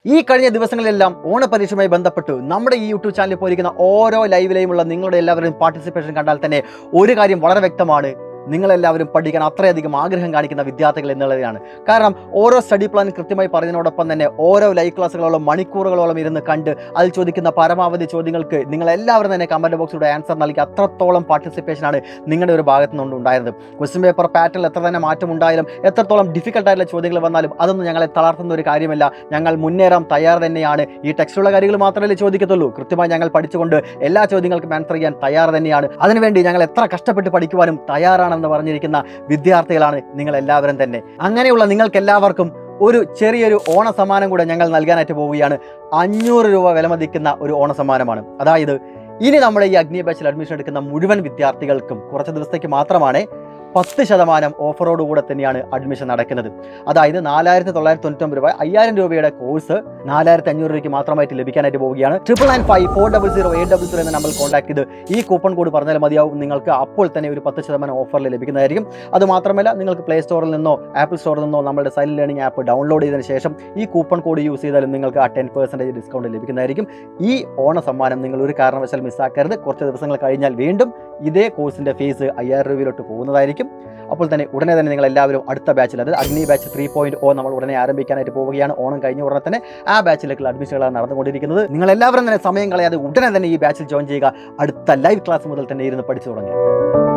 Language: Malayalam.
ഈ കഴിഞ്ഞ ദിവസങ്ങളിലെല്ലാം ഓണപരീക്ഷയുമായി ബന്ധപ്പെട്ട് നമ്മുടെ ഈ യൂട്യൂബ് ചാനലിൽ പോയിരിക്കുന്ന ഓരോ ലൈവിലെയുമുള്ള നിങ്ങളുടെ എല്ലാവരുടെയും പാർട്ടിസിപ്പേഷൻ കണ്ടാൽ തന്നെ ഒരു കാര്യം വളരെ വ്യക്തമാണ്. നിങ്ങളെല്ലാവരും പഠിക്കാൻ അത്രയധികം ആഗ്രഹം കാണിക്കുന്ന വിദ്യാർത്ഥികൾ എന്നുള്ളതാണ്. കാരണം ഓരോ സ്റ്റഡി പ്ലാൻ കൃത്യമായി പറയുന്നതിനോടൊപ്പം തന്നെ ഓരോ ലൈവ് ക്ലാസ്സുകളോളം മണിക്കൂറുകളോളം ഇരുന്ന് കണ്ട് അതിൽ ചോദിക്കുന്ന പരമാവധി ചോദ്യങ്ങൾക്ക് നിങ്ങളെല്ലാവരും തന്നെ കമൻറ്റ് ബോക്സിലൂടെ ആൻസർ നൽകി അത്രത്തോളം പാർട്ടിസിപ്പേഷനാണ് നിങ്ങളുടെ ഒരു ഭാഗത്തു നിന്നുകൊണ്ട് ഉണ്ടായിരുന്നത്. ക്വസ്റ്റ്യൻ പേപ്പർ പാറ്റേണിൽ എത്ര തന്നെ മാറ്റം ഉണ്ടായാലും എത്രത്തോളം ഡിഫിക്കൽട്ടായിട്ടുള്ള ചോദ്യങ്ങൾ വന്നാലും അതൊന്നും ഞങ്ങളെ തളർത്തുന്ന ഒരു കാര്യമല്ല. ഞങ്ങൾ മുന്നേറാൻ തയ്യാർ തന്നെയാണ്. ഈ ടെക്സ്റ്റുള്ള കാര്യങ്ങൾ മാത്രമല്ലേ ചോദിക്കത്തുള്ളൂ. കൃത്യമായി ഞങ്ങൾ പഠിച്ചുകൊണ്ട് എല്ലാ ചോദ്യങ്ങൾക്കും ആൻസർ ചെയ്യാൻ തയ്യാർ തന്നെയാണ്. അതിനുവേണ്ടി ഞങ്ങൾ എത്ര കഷ്ടപ്പെട്ട് പഠിക്കുവാനും തയ്യാറാണെന്ന് പറഞ്ഞിരിക്കുന്ന വിദ്യാർത്ഥികളാണ് നിങ്ങൾ എല്ലാവരും തന്നെ. അങ്ങനെയുള്ള നിങ്ങൾക്ക് എല്ലാവർക്കും ഒരു ചെറിയൊരു ഓണ സമ്മാനം കൂടെ ഞങ്ങൾ നൽകാനായിട്ട് പോവുകയാണ്. 500 രൂപ വിലമതിക്കുന്ന ഒരു ഓണ സമ്മാനമാണ്. അതായത് ഇനി നമ്മുടെ ഈ അഗ്നി ബാച്ചിൽ അഡ്മിഷൻ എടുക്കുന്ന മുഴുവൻ വിദ്യാർത്ഥികൾക്കും കുറച്ച് ദിവസത്തേക്ക് മാത്രമാണ് 10% ഓഫറോടുകൂടെ തന്നെയാണ് അഡ്മിഷൻ നടക്കുന്നത്. അതായത് 4999 രൂപ 5000 രൂപയുടെ കോഴ്സ് 4500 രൂപയ്ക്ക് മാത്രമായിട്ട് ലഭിക്കാനായിട്ട് പോവുകയാണ്. 995400800800 എന്ന നമ്പർ കോൺടാക്ട് ചെയ്ത് ഈ കൂപ്പൺ കോഡ് പറഞ്ഞാൽ മതിയാവും. നിങ്ങൾക്ക് അപ്പോൾ തന്നെ ഒരു 10% ഓഫറിൽ ലഭിക്കുന്നതായിരിക്കും. അതുമാത്രമല്ല, നിങ്ങൾക്ക് പ്ലേ സ്റ്റോറിൽ നിന്നോ ആപ്പിൾ സ്റ്റോറിൽ നിന്നോ നമ്മുടെ സൈലന്റ് ലേണിംഗ് ആപ്പ് ഡൗൺലോഡ് ചെയ്തതിന് ശേഷം ഈ കൂപ്പൺ കോഡ് യൂസ് ചെയ്താലും നിങ്ങൾക്ക് ആ 10% ഡിസ്കൗണ്ട് ലഭിക്കുന്നതായിരിക്കും. ഈ ഓണ സമ്മാനം നിങ്ങൾ ഒരു കാരണവശാലും മിസ്സാക്കരുത്. കുറച്ച് ദിവസങ്ങൾ കഴിഞ്ഞാൽ വീണ്ടും ഇതേ കോഴ്സിൻ്റെ ഫീസ് 5000 രൂപയിലോട്ട് പോകുന്നതായിരിക്കും. അപ്പോൾ തന്നെ ഉടനെ തന്നെ നിങ്ങൾ എല്ലാവരും അടുത്ത ബാച്ചിൽ, അതായത് അഗ്നി ബാച്ച് 3.0 നമ്മൾ ഉടനെ ആരംഭിക്കാനായിട്ട് പോവുകയാണ്. ഓണം കഴിഞ്ഞ ഉടനെ തന്നെ ആ ബാച്ചിലേക്കുള്ള അഡ്മിഷനുകളാണ് നടന്നുകൊണ്ടിരിക്കുന്നത്. നിങ്ങൾ എല്ലാവരും തന്നെ സമയം കളയാതെ ഉടനെ തന്നെ ഈ ബാച്ചിൽ ജോയിൻ ചെയ്യുക. അടുത്ത ലൈവ് ക്ലാസ് മുതൽ തന്നെ ഇരുന്ന് പഠിച്ചു തുടങ്ങുക.